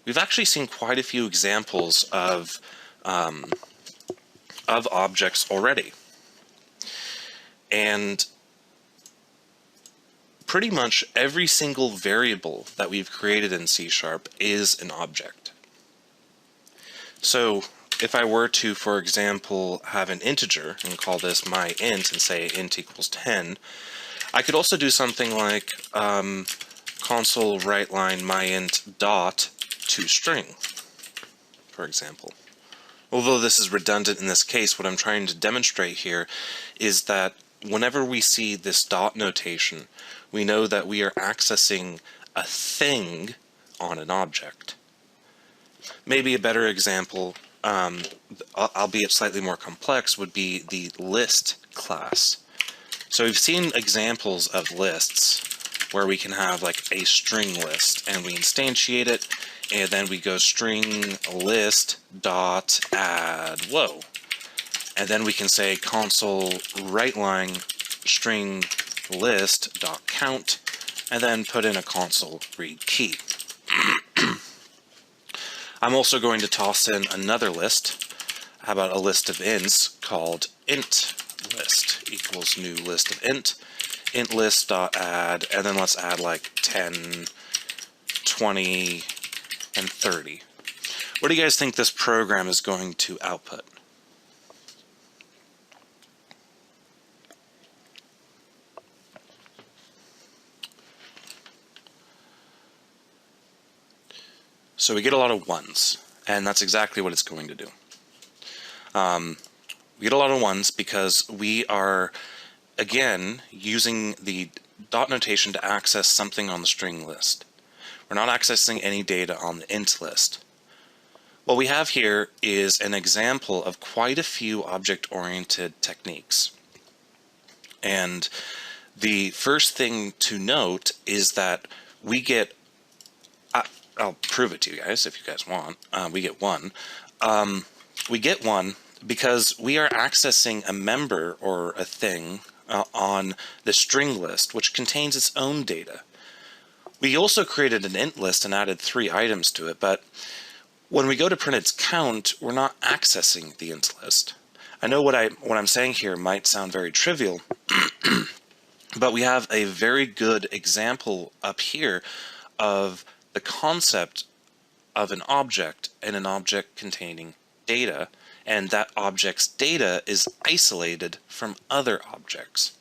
we've actually seen quite a few examples of objects already. And pretty much every single variable that we've created in C# is an object. So if I were to, for example, have an integer and call this my int and say int equals 10, I could also do something like console writeline my int dot toString, for example. Although this is redundant in this case, what I'm trying to demonstrate here is that whenever we see this dot notation, we know that we are accessing a thing on an object. Maybe a better example, albeit slightly more complex, would be the list class. So we've seen examples of lists where we can have like a string list and we instantiate it, and then we go string list dot add whoa, and then we can say console writeline string list dot count, and then put in a console read key. I'm also going to toss in another list. How about a list of ints called int list equals new list of int list dot add, and then let's add like 10, 20, and 30. What do you guys think this program is going to output? So we get a lot of ones, and that's exactly what it's going to do. We get a lot of ones because we are, again, using the dot notation to access something on the string list. We're not accessing any data on the int list. What we have here is an example of quite a few object-oriented techniques. And the first thing to note is that we get, I'll prove it to you guys if you guys want, we get one. We get one because we are accessing a member or a thing on the string list, which contains its own data. We also created an int list and added 3 items to it, but when we go to print its count, we're not accessing the int list. I know what I'm saying here might sound very trivial, but we have a very good example up here of the concept of an object and an object containing data, and that object's data is isolated from other objects.